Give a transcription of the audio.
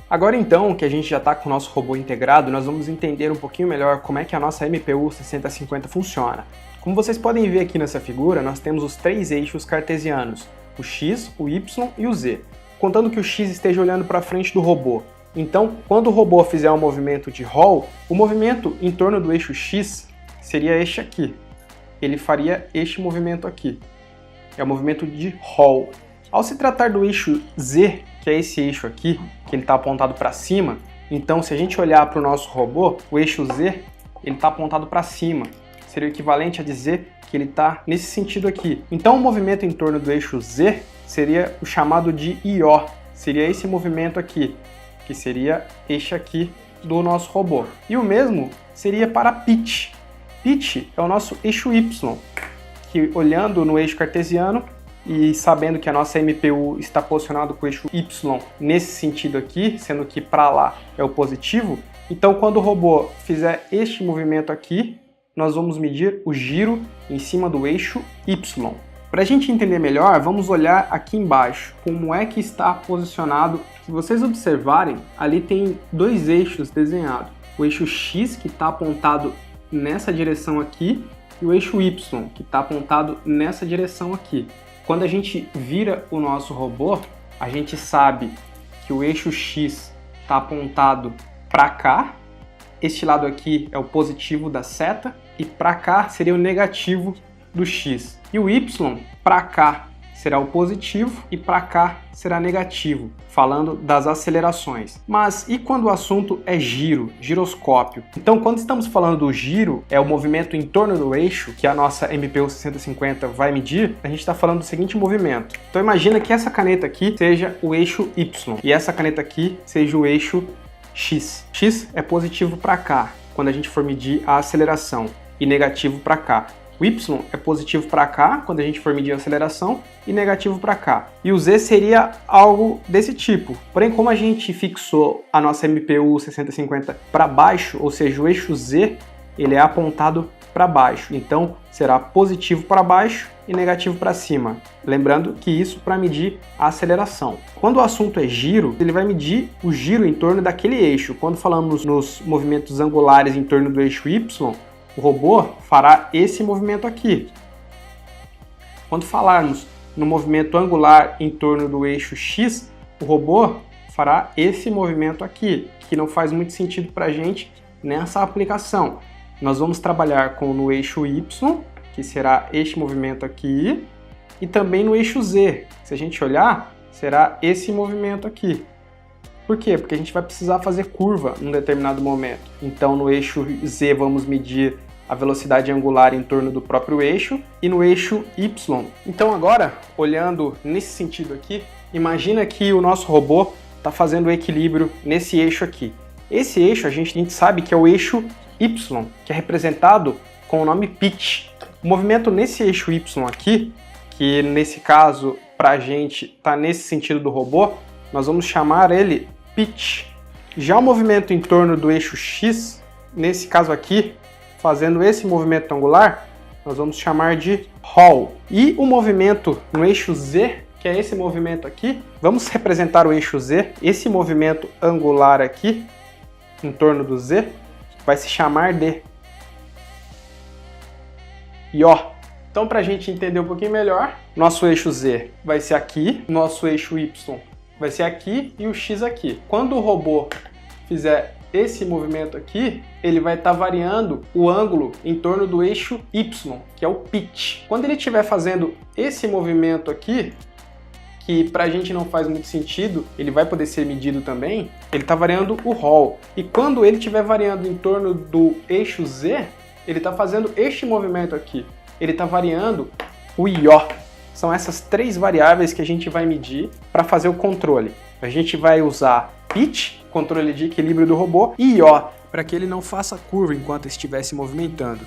Agora então que a gente já está com o nosso robô integrado, nós vamos entender um pouquinho melhor como é que a nossa MPU 6050 funciona. Como vocês podem ver aqui nessa figura, nós temos os três eixos cartesianos, o X, o Y e o Z, contando que o X esteja olhando para frente do robô. Então, quando o robô fizer um movimento de roll, o movimento em torno do eixo X seria este aqui. Ele faria este movimento aqui. É o movimento de roll. Ao se tratar do eixo Z, que é esse eixo aqui, que ele está apontado para cima, então se a gente olhar para o nosso robô, o eixo Z, ele está apontado para cima. Seria o equivalente a dizer que ele está nesse sentido aqui. Então o movimento em torno do eixo Z seria o chamado de IO. Seria esse movimento aqui, que seria este aqui do nosso robô. E o mesmo seria para pitch. Pitch é o nosso eixo Y, que olhando no eixo cartesiano e sabendo que a nossa MPU está posicionada com o eixo Y nesse sentido aqui, sendo que para lá é o positivo, então quando o robô fizer este movimento aqui, nós vamos medir o giro em cima do eixo Y. Para a gente entender melhor, vamos olhar aqui embaixo como é que está posicionado. Se vocês observarem, ali tem dois eixos desenhados. O eixo X, que está apontado nessa direção aqui, e o eixo Y, que está apontado nessa direção aqui. Quando a gente vira o nosso robô, a gente sabe que o eixo X está apontado para cá, este lado aqui é o positivo da seta, e para cá seria o negativo do X. E o Y, para cá, será o positivo e para cá será negativo, falando das acelerações. Mas e quando o assunto é giro, giroscópio? Então, quando estamos falando do giro, é o movimento em torno do eixo, que a nossa MPU 6050 vai medir, a gente está falando do seguinte movimento. Então imagina que essa caneta aqui seja o eixo Y e essa caneta aqui seja o eixo X. X é positivo para cá, quando a gente for medir a aceleração, e negativo para cá. O Y é positivo para cá, quando a gente for medir a aceleração, e negativo para cá. E o Z seria algo desse tipo. Porém, como a gente fixou a nossa MPU 6050 para baixo, ou seja, o eixo Z, ele é apontado para baixo. Então, será positivo para baixo e negativo para cima. Lembrando que isso para medir a aceleração. Quando o assunto é giro, ele vai medir o giro em torno daquele eixo. Quando falamos nos movimentos angulares em torno do eixo Y, o robô fará esse movimento aqui. Quando falarmos no movimento angular em torno do eixo X, o robô fará esse movimento aqui, que não faz muito sentido para a gente nessa aplicação. Nós vamos trabalhar no eixo Y, que será este movimento aqui, e também no eixo Z. Se a gente olhar, será esse movimento aqui. Por quê? Porque a gente vai precisar fazer curva em um determinado momento. Então, no eixo Z, vamos medir a velocidade angular em torno do próprio eixo e no eixo Y. Então, agora, olhando nesse sentido aqui, imagina que o nosso robô está fazendo o equilíbrio nesse eixo aqui. Esse eixo a gente sabe que é o eixo Y, que é representado com o nome pitch. O movimento nesse eixo Y aqui, que nesse caso, para a gente, está nesse sentido do robô, nós vamos chamar ele pitch. Já o movimento em torno do eixo X, nesse caso aqui, fazendo esse movimento angular, nós vamos chamar de roll. E o movimento no eixo Z, que é esse movimento aqui, vamos representar o eixo Z, esse movimento angular aqui, em torno do Z, vai se chamar de IO. Então, para a gente entender um pouquinho melhor, nosso eixo Z vai ser aqui, nosso eixo Y vai ser aqui e o X aqui. Quando o robô fizer esse movimento aqui, ele vai estar variando o ângulo em torno do eixo Y, que é o pitch. Quando ele estiver fazendo esse movimento aqui, que para a gente não faz muito sentido, ele vai poder ser medido também, ele está variando o roll. E quando ele estiver variando em torno do eixo Z, ele está fazendo este movimento aqui. Ele está variando o IO. São essas três variáveis que a gente vai medir para fazer o controle. A gente vai usar pitch, controle de equilíbrio do robô, e IO, para que ele não faça curva enquanto estiver se movimentando.